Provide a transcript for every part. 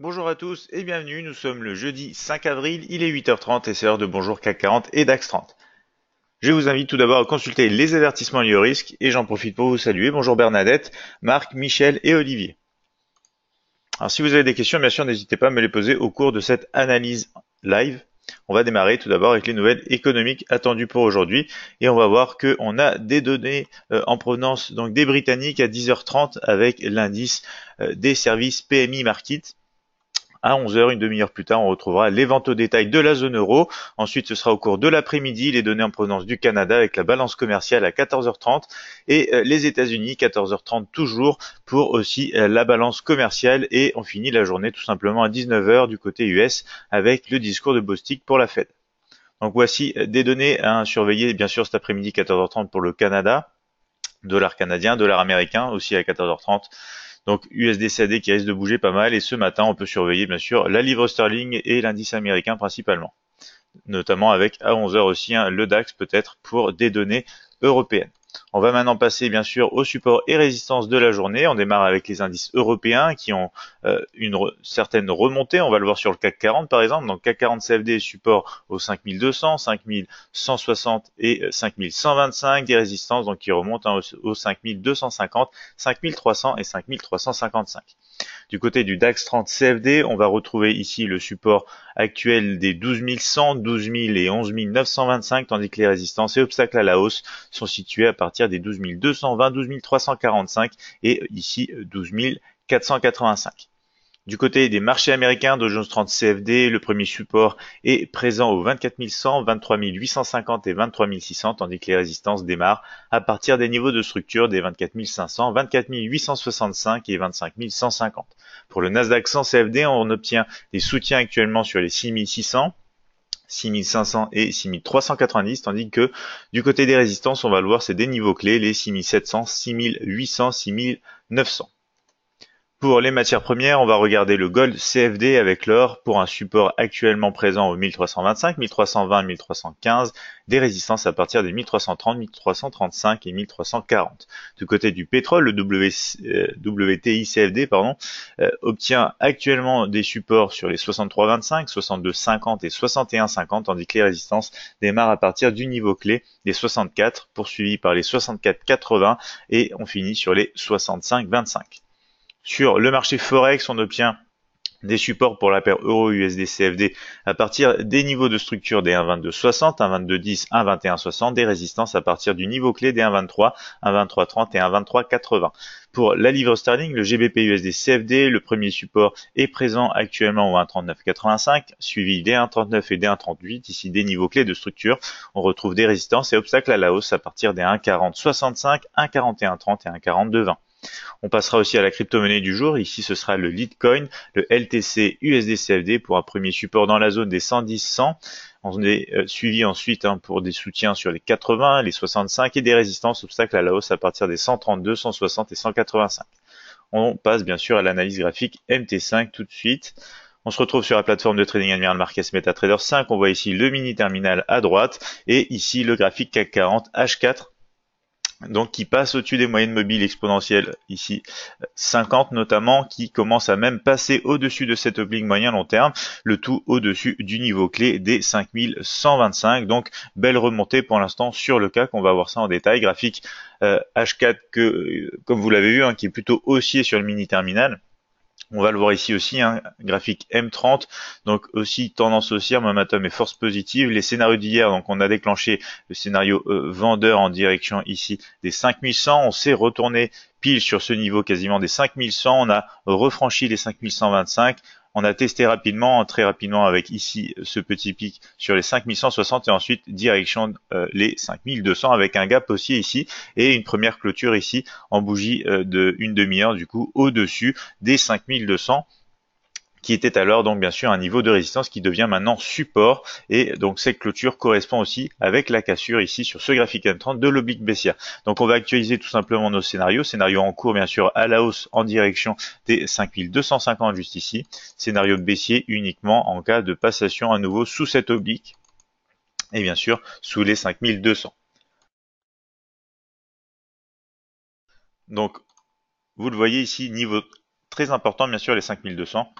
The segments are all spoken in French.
Bonjour à tous et bienvenue, nous sommes le jeudi 5 avril, il est 8h30 et c'est l'heure de Bonjour CAC 40 et DAX 30. Je vous invite tout d'abord à consulter les avertissements liés au risque et j'en profite pour vous saluer. Bonjour Bernadette, Marc, Michel et Olivier. Alors si vous avez des questions, bien sûr, n'hésitez pas à me les poser au cours de cette analyse live. On va démarrer tout d'abord avec les nouvelles économiques attendues pour aujourd'hui et on va voir qu'on a des données en provenance donc des Britanniques à 10h30 avec l'indice des services PMI Market. À 11 heures, une demi-heure plus tard, on retrouvera les ventes au détail de la zone euro. Ensuite, ce sera au cours de l'après-midi, les données en provenance du Canada avec la balance commerciale à 14h30 et les États-Unis 14h30 toujours pour aussi la balance commerciale et on finit la journée tout simplement à 19h du côté US avec le discours de Bostic pour la Fed. Donc voici des données à surveiller bien sûr cet après-midi 14h30 pour le Canada, dollar canadien, dollar américain aussi à 14h30. Donc USD-CAD qui risque de bouger pas mal et ce matin on peut surveiller bien sûr la livre sterling et l'indice américain principalement, notamment avec à 11 heures aussi le DAX peut-être pour des données européennes. On va maintenant passer bien sûr au support et résistance de la journée. On démarre avec les indices européens qui ont une certaine remontée. On va le voir sur le CAC 40 par exemple. Donc CAC 40 CFD support aux 5200, 5160 et 5125. Des résistances donc qui remontent aux 5250, 5300 et 5355. Du côté du DAX 30 CFD, on va retrouver ici le support actuel des 12 100, 12 000 et 11 925, tandis que les résistances et obstacles à la hausse sont situés à partir des 12 220, 12 345 et ici 12 485. Du côté des marchés américains, Dow Jones 30 CFD, le premier support est présent aux 24 100, 23 850 et 23 600, tandis que les résistances démarrent à partir des niveaux de structure des 24 500, 24 865 et 25 150. Pour le Nasdaq 100 CFD, on obtient des soutiens actuellement sur les 6 600, 6500 et 6390, tandis que du côté des résistances, on va le voir, c'est des niveaux clés, les 6700, 6800, 6900. Pour les matières premières, on va regarder le gold CFD avec l'or pour un support actuellement présent au 1325, 1320, 1315, des résistances à partir des 1330, 1335 et 1340. Du côté du pétrole, le WTI CFD obtient actuellement des supports sur les 63,25, 62,50 et 61,50, tandis que les résistances démarrent à partir du niveau clé des 64, poursuivi par les 64,80 et on finit sur les 65,25. Sur le marché Forex, on obtient des supports pour la paire euro-USD-CFD à partir des niveaux de structure des 1,2260, 1,2210, 1,2160, des résistances à partir du niveau clé des 1,23, 1,2330 et 1,2380. Pour la livre sterling, le GBP-USD-CFD, le premier support est présent actuellement au 1,3985, suivi des 1,39 et des 1,38, ici des niveaux clés de structure. On retrouve des résistances et obstacles à la hausse à partir des 1,4065, 1,4130 et 1,4220. On passera aussi à la crypto-monnaie du jour. Ici, ce sera le Litecoin, le LTC USD-CFD pour un premier support dans la zone des 110-100. On est suivi ensuite pour des soutiens sur les 80, les 65 et des résistances obstacles à la hausse à partir des 132, 160 et 185. On passe bien sûr à l'analyse graphique MT5 tout de suite. On se retrouve sur la plateforme de trading Admiral Markets MetaTrader 5. On voit ici le mini terminal à droite et ici le graphique CAC 40 H4. Donc qui passe au-dessus des moyennes mobiles exponentielles, ici 50 notamment, qui commence à même passer au-dessus de cette oblique moyen long terme, le tout au-dessus du niveau clé des 5125. Donc belle remontée pour l'instant sur le CAC, on va voir ça en détail. Graphique H4 que, comme vous l'avez vu, qui est plutôt haussier sur le mini terminal. On va le voir ici aussi, graphique M30, donc aussi tendance haussière, momentum et force positive. Les scénarios d'hier, donc on a déclenché le scénario vendeur en direction ici des 5100. On s'est retourné pile sur ce niveau quasiment des 5100. On a refranchi les 5125. On a testé rapidement, très rapidement avec ici ce petit pic sur les 5160 et ensuite direction les 5200 avec un gap haussier ici et une première clôture ici en bougie de une demi-heure du coup au-dessus des 5200 qui était alors donc bien sûr un niveau de résistance qui devient maintenant support et donc cette clôture correspond aussi avec la cassure ici sur ce graphique M30 de l'oblique baissière. Donc on va actualiser tout simplement nos scénarios, scénario en cours bien sûr à la hausse en direction des 5250 juste ici, scénario baissier uniquement en cas de passation à nouveau sous cette oblique et bien sûr sous les 5200. Donc vous le voyez ici, niveau très important bien sûr les 5200.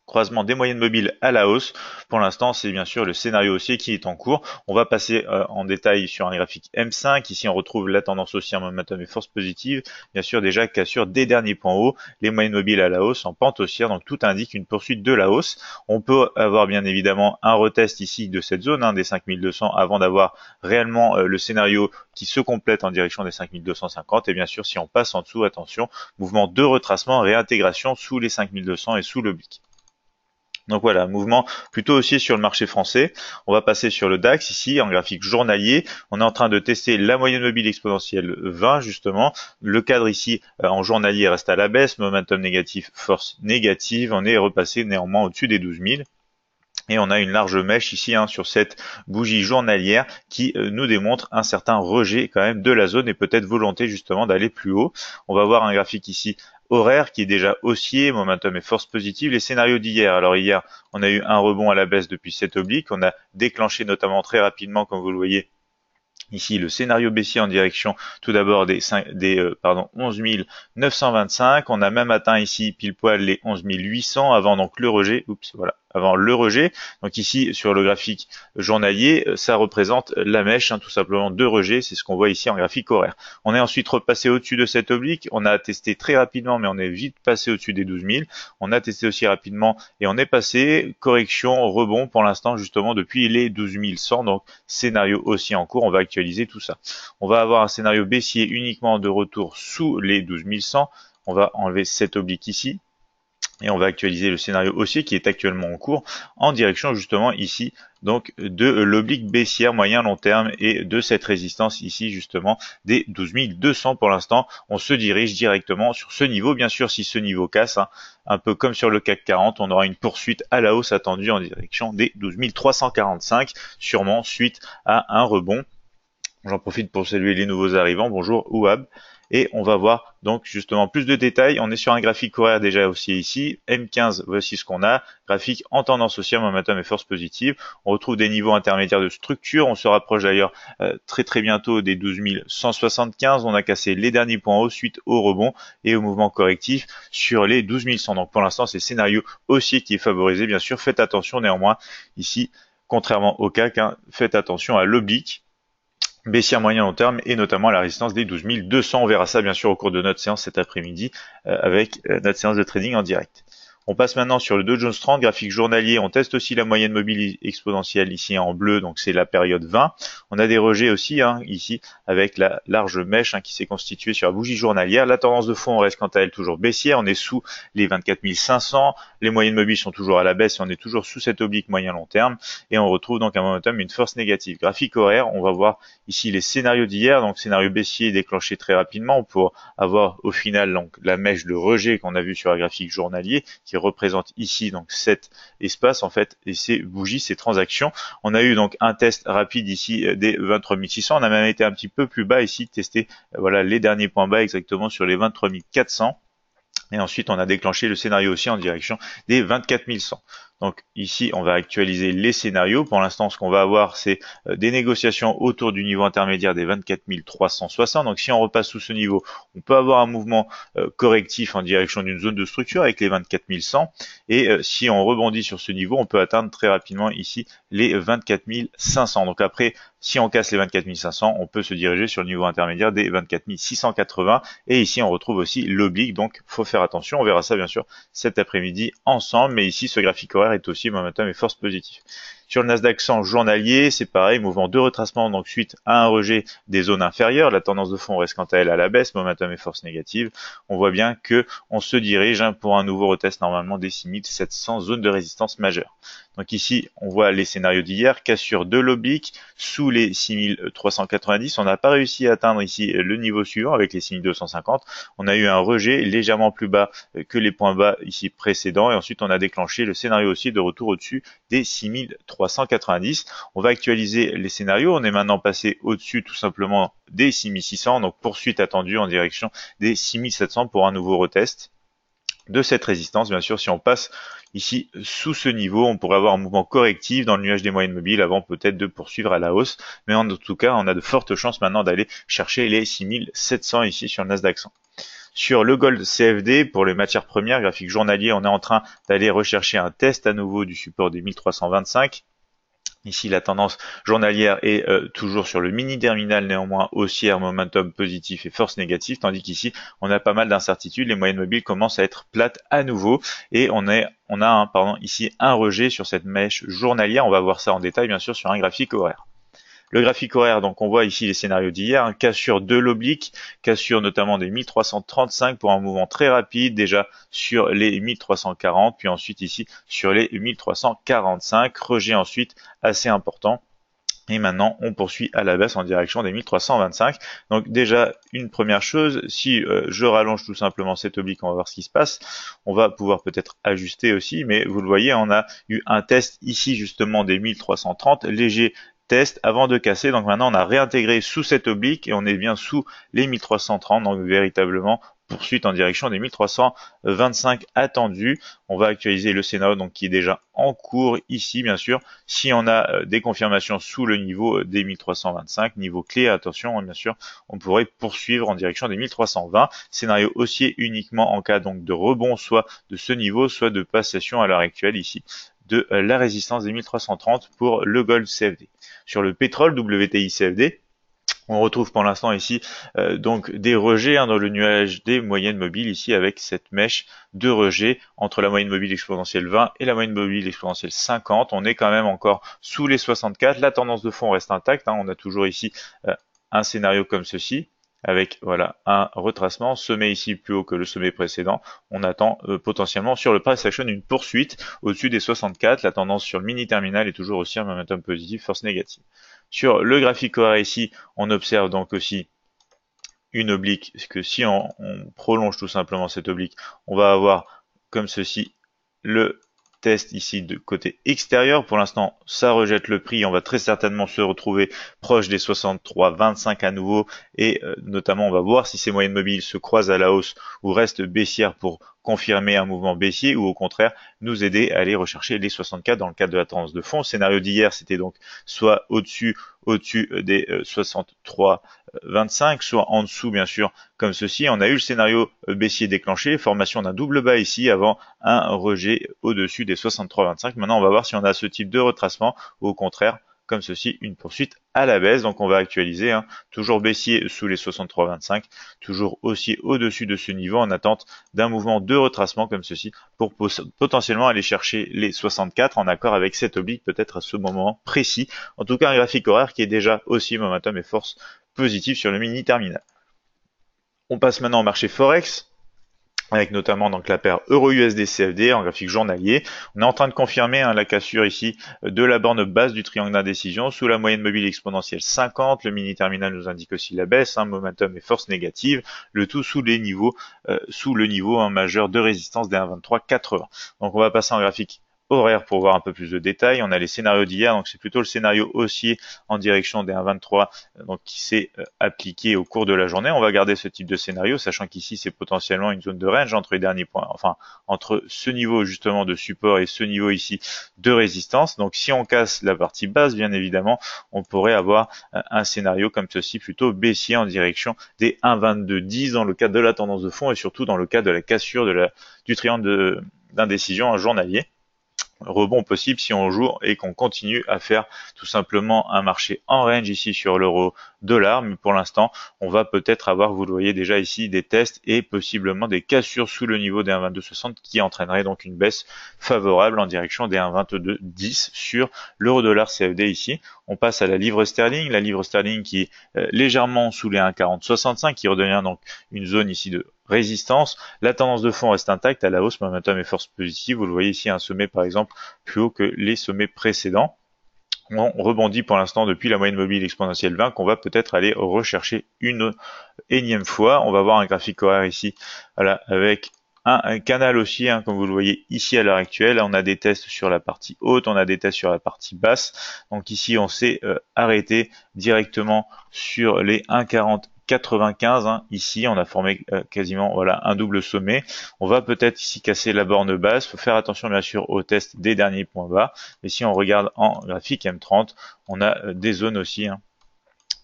croisement des moyennes mobiles à la hausse. Pour l'instant, c'est bien sûr le scénario haussier qui est en cours. On va passer en détail sur un graphique M5. Ici, on retrouve la tendance haussière, momentum et force positive. Bien sûr, déjà cassure des derniers points hauts, les moyennes mobiles à la hausse en pente haussière. Donc tout indique une poursuite de la hausse. On peut avoir bien évidemment un retest ici de cette zone des 5200 avant d'avoir réellement le scénario qui se complète en direction des 5250. Et bien sûr, si on passe en dessous, attention, mouvement de retracement, réintégration sous les 5200 et sous l'oblique. Donc voilà, mouvement plutôt haussier sur le marché français. On va passer sur le DAX ici en graphique journalier. On est en train de tester la moyenne mobile exponentielle 20 justement. Le cadre ici en journalier reste à la baisse, momentum négatif, force négative. On est repassé néanmoins au-dessus des 12 000. Et on a une large mèche ici sur cette bougie journalière qui nous démontre un certain rejet quand même de la zone et peut-être volonté justement d'aller plus haut. On va voir un graphique ici horaire qui est déjà haussier, momentum et force positive. Les scénarios d'hier, alors hier on a eu un rebond à la baisse depuis cette oblique, on a déclenché notamment très rapidement comme vous le voyez ici le scénario baissier en direction tout d'abord des 11 925, on a même atteint ici pile poil les 11 800 avant donc le rejet, avant le rejet. Donc ici sur le graphique journalier, ça représente la mèche tout simplement de rejet, c'est ce qu'on voit ici en graphique horaire. On est ensuite repassé au-dessus de cette oblique, on a testé très rapidement mais on est vite passé au-dessus des 12 000, on a testé aussi rapidement et on est passé, correction, rebond pour l'instant justement depuis les 12 100, donc scénario aussi en cours, on va actualiser tout ça. On va avoir un scénario baissier uniquement de retour sous les 12 100, on va enlever cette oblique ici, et on va actualiser le scénario haussier qui est actuellement en cours en direction justement ici donc de l'oblique baissière moyen long terme et de cette résistance ici justement des 12 200 pour l'instant. On se dirige directement sur ce niveau. Bien sûr, si ce niveau casse, un peu comme sur le CAC 40, on aura une poursuite à la hausse attendue en direction des 12 345, sûrement suite à un rebond. J'en profite pour saluer les nouveaux arrivants. Bonjour Ouab. Et on va voir donc justement plus de détails. On est sur un graphique horaire déjà aussi ici. M15, voici ce qu'on a. Graphique en tendance haussière, momentum et force positive. On retrouve des niveaux intermédiaires de structure. On se rapproche d'ailleurs très bientôt des 12 175. On a cassé les derniers points hauts suite au rebond et au mouvement correctif sur les 12 100. Donc pour l'instant, c'est le scénario haussier qui est favorisé. Bien sûr, faites attention néanmoins ici, contrairement au CAC, faites attention à l'oblique baissière moyen long terme et notamment à la résistance des 12 200. On verra ça bien sûr au cours de notre séance cet après-midi avec notre séance de trading en direct. On passe maintenant sur le Dow Jones 30, graphique journalier. On teste aussi la moyenne mobile exponentielle ici en bleu, donc c'est la période 20. On a des rejets aussi ici avec la large mèche qui s'est constituée sur la bougie journalière. La tendance de fond reste quant à elle toujours baissière. On est sous les 24 500. Les moyennes mobiles sont toujours à la baisse et on est toujours sous cette oblique moyen long terme. Et on retrouve donc un momentum, une force négative. Graphique horaire, on va voir ici les scénarios d'hier. Donc scénario baissier déclenché très rapidement pour avoir au final donc la mèche de rejet qu'on a vu sur la graphique journalier qui représente ici donc cet espace en fait et ces bougies, ces transactions. On a eu donc un test rapide ici des 23 600. On a même été un petit peu plus bas ici, testé les derniers points bas exactement sur les 23 400. Et ensuite, on a déclenché le scénario aussi en direction des 24 100. Donc ici, on va actualiser les scénarios. Pour l'instant, ce qu'on va avoir, c'est des négociations autour du niveau intermédiaire des 24 360. Donc si on repasse sous ce niveau, on peut avoir un mouvement correctif en direction d'une zone de structure avec les 24 100. Et si on rebondit sur ce niveau, on peut atteindre très rapidement ici les 24 500. Donc après, si on casse les 24 500, on peut se diriger sur le niveau intermédiaire des 24 680. Et ici, on retrouve aussi l'oblique. Donc, faut faire attention. On verra ça, bien sûr, cet après-midi ensemble. Mais ici, ce graphique horaire est aussi momentum et force positive. Sur le Nasdaq 100 journalier, c'est pareil, mouvement de retracement, donc suite à un rejet des zones inférieures. La tendance de fond reste quant à elle à la baisse, momentum et force négative. On voit bien que on se dirige pour un nouveau retest normalement des 6700 zones de résistance majeure. Donc ici, on voit les scénarios d'hier, cassure de l'oblique sous les 6390. On n'a pas réussi à atteindre ici le niveau suivant avec les 6250. On a eu un rejet légèrement plus bas que les points bas ici précédents et ensuite on a déclenché le scénario aussi de retour au-dessus des 6390. On va actualiser les scénarios. On est maintenant passé au-dessus tout simplement des 6600. Donc poursuite attendue en direction des 6700 pour un nouveau retest de cette résistance. Bien sûr, si on passe ici sous ce niveau, on pourrait avoir un mouvement correctif dans le nuage des moyennes mobiles avant peut-être de poursuivre à la hausse. Mais en tout cas, on a de fortes chances maintenant d'aller chercher les 6700 ici sur le Nasdaq 100. Sur le Gold CFD, pour les matières premières, graphique journalier, on est en train d'aller rechercher un test à nouveau du support des 1325. Ici, la tendance journalière est toujours sur le mini terminal, néanmoins haussière, momentum positif et force négative, tandis qu'ici, on a pas mal d'incertitudes. Les moyennes mobiles commencent à être plates à nouveau et on a ici un rejet sur cette mèche journalière. On va voir ça en détail, bien sûr, sur un graphique horaire. Le graphique horaire, donc on voit ici les scénarios d'hier, cassure de l'oblique, cassure notamment des 1335 pour un mouvement très rapide, déjà sur les 1340, puis ensuite ici sur les 1345, rejet ensuite assez important. Et maintenant, on poursuit à la baisse en direction des 1325. Donc déjà, une première chose, si je rallonge tout simplement cet oblique, on va voir ce qui se passe. On va pouvoir peut-être ajuster aussi, mais vous le voyez, on a eu un test ici justement des 1330, léger test avant de casser. Donc maintenant, on a réintégré sous cet oblique et on est bien sous les 1330, donc véritablement poursuite en direction des 1325 attendus. On va actualiser le scénario donc qui est déjà en cours ici, bien sûr. Si on a des confirmations sous le niveau des 1325, niveau clé, attention, bien sûr, on pourrait poursuivre en direction des 1320. Scénario haussier uniquement en cas donc de rebond, soit de ce niveau, soit de passation à l'heure actuelle ici de la résistance des 1330 pour le Gold CFD. Sur le pétrole WTI CFD, on retrouve pour l'instant ici donc des rejets dans le nuage des moyennes mobiles ici avec cette mèche de rejet entre la moyenne mobile exponentielle 20 et la moyenne mobile exponentielle 50. On est quand même encore sous les 64. La tendance de fond reste intacte. On a toujours ici un scénario comme ceci, avec voilà un retracement, sommet ici plus haut que le sommet précédent. On attend potentiellement sur le price action une poursuite au-dessus des 64. La tendance sur le mini terminal est toujours aussi un momentum positif, force négative. Sur le graphique horaire ici, on observe donc aussi une oblique, que si on prolonge tout simplement cette oblique, on va avoir comme ceci le test ici de côté extérieur. Pour l'instant, ça rejette le prix. On va très certainement se retrouver proche des 63,25 à nouveau. Et notamment, on va voir si ces moyennes mobiles se croisent à la hausse ou restent baissières pour confirmer un mouvement baissier ou au contraire nous aider à aller rechercher les 64 dans le cadre de la tendance de fond. Le scénario d'hier, c'était donc soit au-dessus des 63,25, soit en dessous bien sûr comme ceci. On a eu le scénario baissier déclenché, formation d'un double bas ici avant un rejet au-dessus des 63,25. Maintenant, on va voir si on a ce type de retracement ou au contraire comme ceci, une poursuite à la baisse. Donc on va actualiser, toujours baissier sous les 63,25, toujours haussier au-dessus de ce niveau en attente d'un mouvement de retracement comme ceci pour potentiellement aller chercher les 64 en accord avec cette oblique peut-être à ce moment précis. En tout cas, un graphique horaire qui est déjà aussi momentum et force positive sur le mini terminal. On passe maintenant au marché Forex, avec notamment donc la paire Euro-USD CFD en graphique journalier. On est en train de confirmer la cassure ici de la borne basse du triangle d'indécision sous la moyenne mobile exponentielle 50. Le mini terminal nous indique aussi la baisse, momentum et force négative, le tout sous les niveaux, sous le niveau majeur de résistance des 1,2380. Donc on va passer en graphique horaire pour voir un peu plus de détails. On a les scénarios d'hier, donc c'est plutôt le scénario haussier en direction des 1,23 donc qui s'est appliqué au cours de la journée. On va garder ce type de scénario, sachant qu'ici c'est potentiellement une zone de range entre les derniers points, enfin entre ce niveau justement de support et ce niveau ici de résistance. Donc si on casse la partie basse, bien évidemment, on pourrait avoir un scénario comme ceci plutôt baissier en direction des 1,2210 dans le cadre de la tendance de fond et surtout dans le cadre de la cassure du triangle d'indécision journalier. Rebond possible si on joue et qu'on continue à faire tout simplement un marché en range ici sur l'euro dollar, mais pour l'instant on va peut-être avoir, vous le voyez déjà ici, des tests et possiblement des cassures sous le niveau des 1,2260 qui entraînerait donc une baisse favorable en direction des 1,2210 sur l'euro dollar CFD ici. On passe à la livre sterling qui est légèrement sous les 1,4065 qui redevient donc une zone ici de résistance. La tendance de fond reste intacte à la hausse, momentum et force positive. Vous le voyez ici, un sommet par exemple plus haut que les sommets précédents. On rebondit pour l'instant depuis la moyenne mobile exponentielle 20 qu'on va peut-être aller rechercher une énième fois. On va voir un graphique horaire ici, voilà, avec un canal aussi, comme vous le voyez ici à l'heure actuelle. On a des tests sur la partie haute, on a des tests sur la partie basse. Donc ici, on s'est arrêté directement sur les 1,4095. Ici, on a formé quasiment voilà un double sommet. On va peut-être ici casser la borne basse. Il faut faire attention bien sûr au test des derniers points bas. Mais si on regarde en graphique M30, on a des zones aussi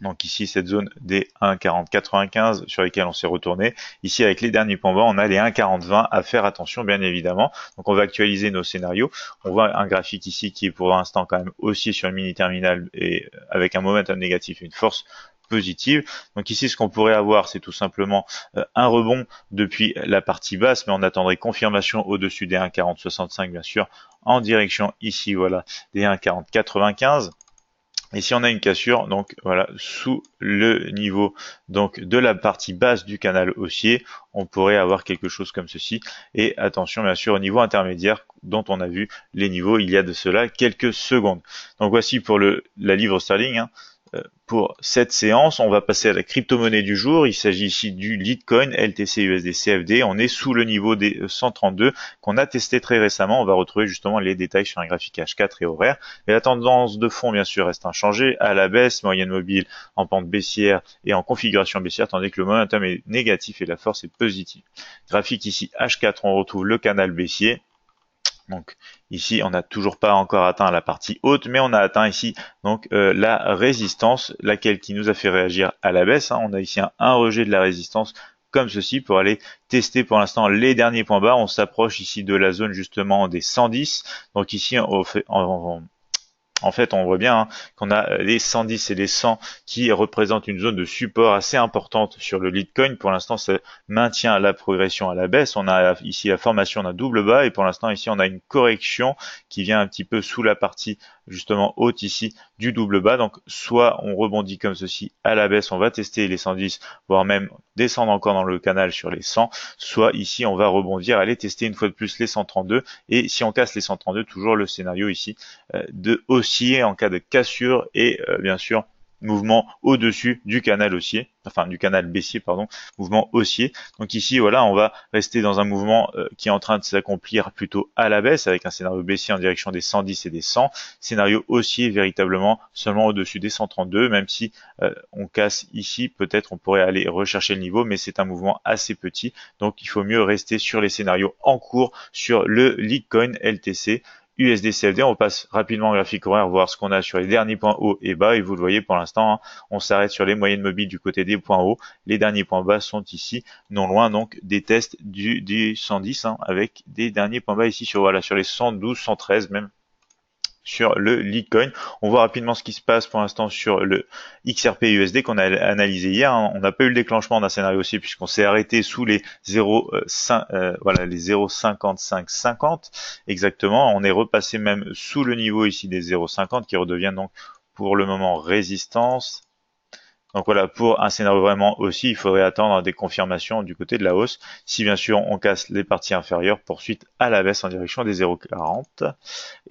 Donc ici, cette zone des 1,40,95 sur lesquels on s'est retourné. Ici, avec les derniers points bas, on a les 1,40,20 à faire attention, bien évidemment. Donc on va actualiser nos scénarios. On voit un graphique ici qui est pour l'instant quand même haussier sur une mini terminale et avec un momentum négatif et une force positive. Donc ici, ce qu'on pourrait avoir, c'est tout simplement un rebond depuis la partie basse, mais on attendrait confirmation au-dessus des 1,40,65, bien sûr, en direction ici, voilà, des 1,40,95. Et si on a une cassure, donc voilà, sous le niveau donc de la partie basse du canal haussier, on pourrait avoir quelque chose comme ceci. Et attention bien sûr au niveau intermédiaire dont on a vu les niveaux il y a de cela quelques secondes. Donc voici pour la livre sterling. Pour cette séance, on va passer à la crypto-monnaie du jour. Il s'agit ici du Litecoin LTC USD CFD. On est sous le niveau des 132 qu'on a testé très récemment. On va retrouver justement les détails sur un graphique H4 et horaire. Mais la tendance de fond, bien sûr, reste inchangée. À la baisse, moyenne mobile en pente baissière et en configuration baissière, tandis que le momentum est négatif et la force est positive. Graphique ici H4, on retrouve le canal baissier. Donc ici, on n'a toujours pas encore atteint la partie haute, mais on a atteint ici donc la résistance, laquelle qui nous a fait réagir à la baisse. On a ici un rejet de la résistance comme ceci pour aller tester pour l'instant les derniers points bas. On s'approche ici de la zone justement des 110. Donc ici, en fait, on voit bien qu'on a les 110 et les 100 qui représentent une zone de support assez importante sur le Litecoin. Pour l'instant, ça maintient la progression à la baisse. On a ici la formation d'un double bas et pour l'instant, ici, on a une correction qui vient un petit peu sous la partie justement haute ici du double bas. Donc, soit on rebondit comme ceci à la baisse, on va tester les 110, voire même descendre encore dans le canal sur les 100, soit ici, on va rebondir, aller tester une fois de plus les 132 et si on casse les 132, toujours le scénario ici de haussier en cas de cassure et bien sûr mouvement au-dessus du canal haussier, enfin du canal baissier pardon, mouvement haussier. Donc ici voilà, on va rester dans un mouvement qui est en train de s'accomplir plutôt à la baisse avec un scénario baissier en direction des 110 et des 100, scénario haussier véritablement seulement au-dessus des 132, même si on casse ici, peut-être on pourrait aller rechercher le niveau, mais c'est un mouvement assez petit, donc il faut mieux rester sur les scénarios en cours sur le Litecoin LTC USD CFD. On passe rapidement au graphique horaire, voir ce qu'on a sur les derniers points hauts et bas. Et vous le voyez pour l'instant, on s'arrête sur les moyennes mobiles du côté des points hauts. Les derniers points bas sont ici, non loin donc des tests du 110, avec des derniers points bas ici sur voilà sur les 112, 113 même. Sur le Litecoin, on voit rapidement ce qui se passe pour l'instant sur le XRP USD qu'on a analysé hier. On n'a pas eu le déclenchement d'un scénario aussi puisqu'on s'est arrêté sous les 0,5, voilà les 0,5550 exactement. On est repassé même sous le niveau ici des 0,50 qui redevient donc pour le moment résistance. Donc voilà, pour un scénario vraiment haussier, il faudrait attendre des confirmations du côté de la hausse. Si bien sûr on casse les parties inférieures, poursuite à la baisse en direction des 0,40.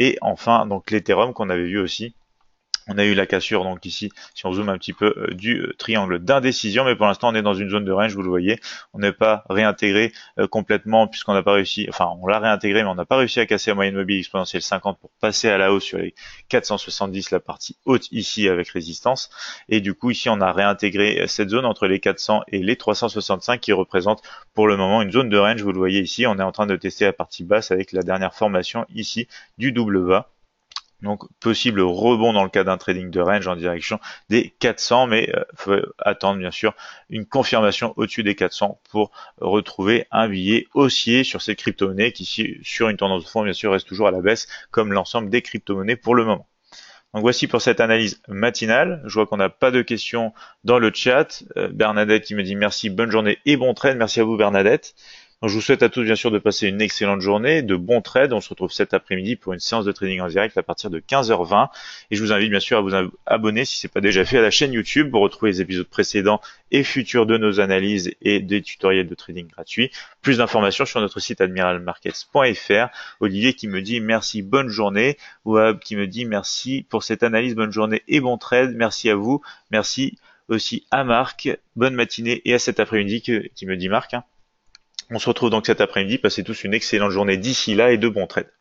Et enfin, donc l'Ethereum qu'on avait vu aussi. On a eu la cassure donc ici, si on zoome un petit peu, du triangle d'indécision, mais pour l'instant on est dans une zone de range, vous le voyez, on n'est pas réintégré complètement puisqu'on n'a pas réussi, enfin on l'a réintégré mais on n'a pas réussi à casser la moyenne mobile exponentielle 50 pour passer à la hausse sur les 470, la partie haute ici avec résistance, et du coup ici on a réintégré cette zone entre les 400 et les 365 qui représente pour le moment une zone de range, vous le voyez ici, on est en train de tester la partie basse avec la dernière formation ici du double bas. Donc possible rebond dans le cas d'un trading de range en direction des 400, mais faut attendre bien sûr une confirmation au-dessus des 400 pour retrouver un billet haussier sur ces crypto-monnaies qui sur une tendance de fond bien sûr reste toujours à la baisse comme l'ensemble des crypto-monnaies pour le moment. Donc voici pour cette analyse matinale. Je vois qu'on n'a pas de questions dans le chat. Bernadette qui me dit merci, bonne journée et bon trade. Merci à vous Bernadette. Donc, je vous souhaite à tous bien sûr de passer une excellente journée, de bons trades. On se retrouve cet après-midi pour une séance de trading en direct à partir de 15h20. Et je vous invite bien sûr à vous abonner si ce n'est pas déjà fait à la chaîne YouTube pour retrouver les épisodes précédents et futurs de nos analyses et des tutoriels de trading gratuits. Plus d'informations sur notre site admiralmarkets.fr. Olivier qui me dit merci, bonne journée. Wab qui me dit merci pour cette analyse, bonne journée et bon trade. Merci à vous. Merci aussi à Marc. Bonne matinée et à cet après-midi qui me dit Marc. On se retrouve donc cet après-midi. Passez tous une excellente journée d'ici là et de bons trades.